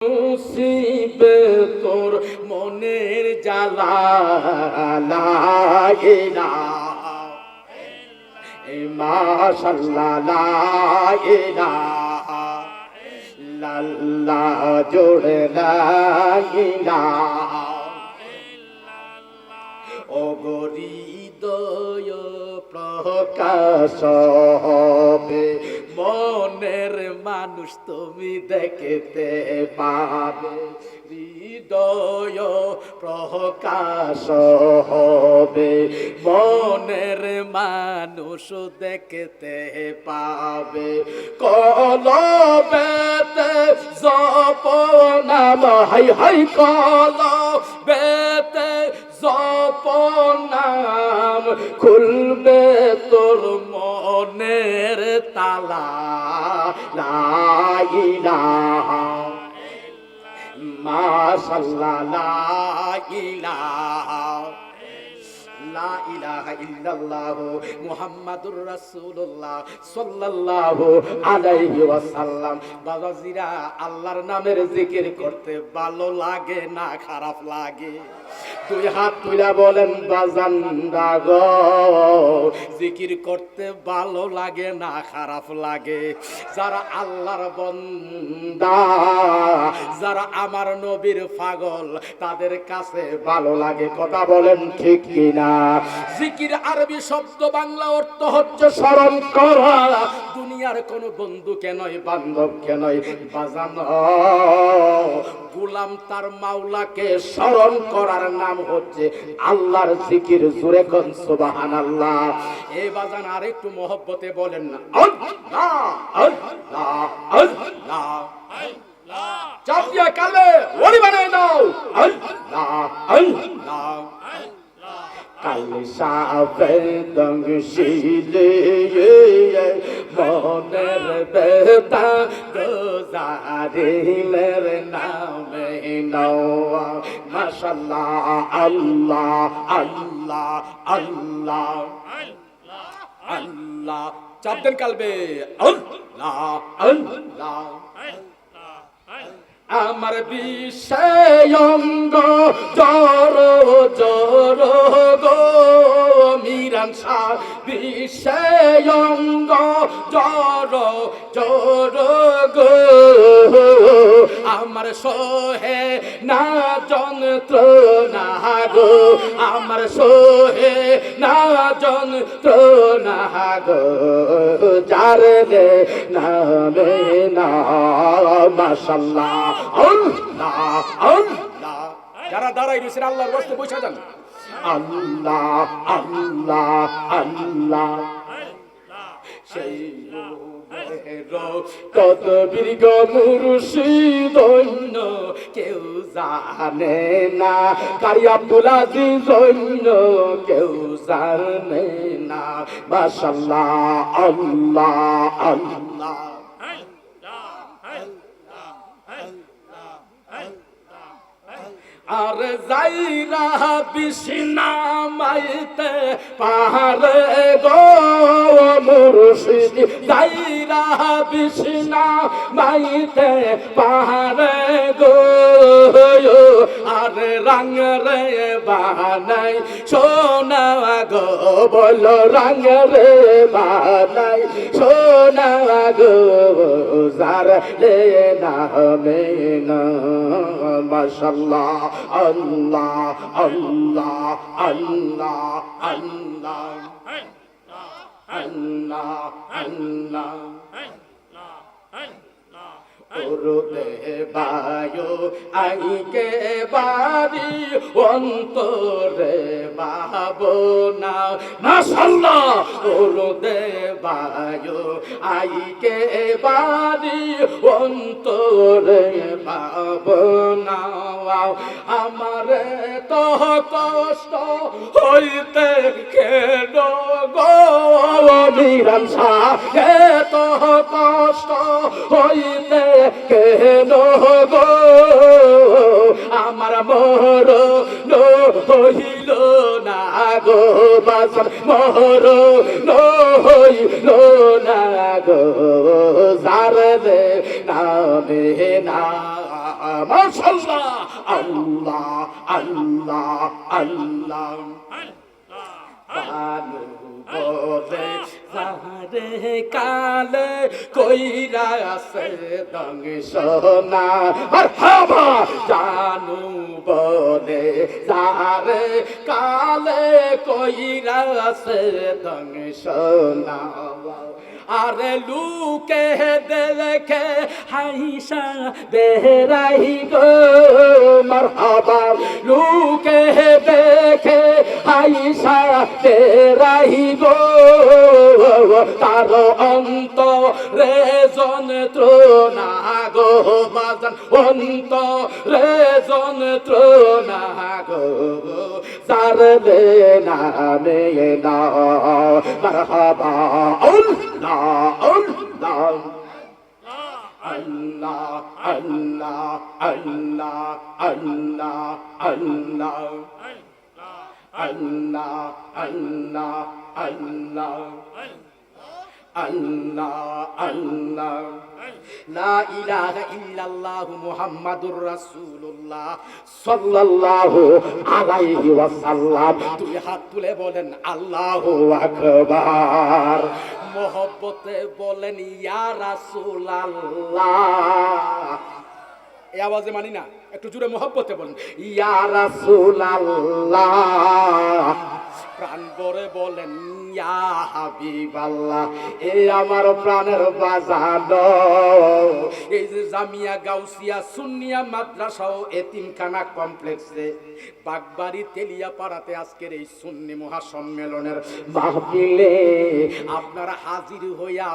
নসিবে তোর মনের জ্বালা লাগে না মাশাআল্লাহ লাগে না লাল্লা জোড়ে লাগে না ও হৃদয় প্রকাশ হবে মনের মানুষ তুমি দেখতে পাবে হৃদয় প্রকাশ হবে মনের মানুষ দেখতে পাবে কলবেতে জপনাম হাই হাই কলবেতে জপনাম খুলবে তোর মনের তালা লা ইলাহা মাশাআল্লাহ লা ইলাহা লা ইলাহা ইল্লাল্লাহ মুহাম্মাদুর রাসূলুল্লাহ সাল্লাল্লাহু আলাইহি ওয়াসাল্লাম। বাবাজিরা, আল্লাহর নামের জিকির করতে ভালো লাগে না খারাপ লাগে? দুই হাত তুলে বলেন বাজানরা গো, জিকির করতে ভালো লাগে না খারাপ লাগে? যারা আল্লাহর বান্দা, যারা আমার নবীর পাগল, তাদের কাছে ভালো লাগে। কথা বলেন ঠিক কিনা? জিকির আরবি শব্দ, বাংলা অর্থ হচ্ছে স্মরণ করা। দুনিয়ার কোন বন্ধুকে নয়, বান্ধবকে নয়, বাজান গোলাম তার মাওলাকে স্মরণ করার নাম হচ্ছে আল্লাহর জিকির। জোরে কোন সুবহানাল্লাহ। এই বাজান আর একটু মহব্বতে বলেন না আল্লাহ আল্লাহ আল্লাহ আল্লাহ। চাপ দিয়া কালে ওলি বানায় দাও আল্লাহ আল্লাহ। কালে সাফের দংশিলে মনের বেতা গোজারিলের নামে নওয়া মাশাআল্লাহ আল্লাহ আল্লাহ আল্লাহ আল্লাহ। চাপ দেন কালবে আল্লাহ আল্লাহ। আমার বিষয়ঙ্গ জর জর গো মিরান শাহ, বিষয়ঙ্গ জর জর গো আমার সোহে না যন্ত্রণা গো, আমার সোহে না যন্ত্রণা গো যার নামে না মাশাআল্লাহ আল্লাহ আল্লাহ। যারা দাঁড়াই রয়েছেন আল্লাহর রাস্তায় বসে যান আল্লাহ আল্লাহ আল্লাহ। সেই তদবির গো মুর্শিদ অন্য কেউ জানে না, কারি আব্দুল আজিজ অন্য কেউ জানে না। মাশাআল্লাহ আল্লাহ আল্লাহ। আর যাইরা বিছনা মাইতে পাহাড়ে গো মুর্শিদ, যাইরা বিছনা মাইতে পাহাড়ে গো আর রঙ রে বানাই সোনা গো, বলো রঙ রে বানাই সোনা গো যার লে নামে না মাশাআল্লাহ আল্লাহ আল্লাহ আল্লাহ আল্লাহ আল্লাহ আল্লাহ। ওরে বায়ো আইকে বাড়ি অন্তরে ভাবনা মাশাআল্লাহ। ওরে বায়ো আইকে বাড়ি অন্তরে ভাবনা আমার তো কষ্ট হইতে কেন গো মিরান শাহ, তো কষ্ট হইতে কেন গো আমার মোর হইল না গো বাসন মোর হইল না গো যার নামে না মাশাআল্লাহ আল্লাহ আল্লাহ আল্লাহ বানু বলে যারে কালে কইরা আছে দং সোনা মারহাবা জানু বলে যারে কালে কইরা আছে দং সোনা আরে লুকে দেখে হাইসা বেরাই গো মারহাবা লুকে দেখে হাইসা বেরাই গো তার অন্তরে যন্ত্রণা গো বাজান অন্তরে যন্ত্রণা গো সারলে নামে না মারহাবা আল্লাহ আল্লাহ আল্লাহ আল্লাহ আল্লাহ আল্লাহ আল্লাহ আল্লাহ আল্লাহ আল্লাহ আল্লাহ আল্লাহ লা ইলাহা ইল্লাল্লাহু মুহাম্মাদুর রাসূলুল্লাহ সাল্লাল্লাহু আলাইহি ওয়াসাল্লাম দুই হাত তুলে বলেন আল্লাহু আকবার মোহব্বতে বলেন ইয়া রাসূলুল্লাহ এই আওয়াজে মানি না একটু জোরে মোহব্বতে বলেন ইয়া রাসূলুল্লাহ প্রাণ ভরে বলেন ইয়া হাবিবাল্লাহ এ আমার প্রাণের বাজান এই যে জামিয়া গাউসিয়া সুন্নিয়া মাদ্রাসা ও এতিমখানা কমপ্লেক্সে বাগবাড়ি তেলিয়াপাড়াতে আজকের এই সুন্নি মহাসম্মেলনের মাহফিলে আপনারা হাজির হইয়া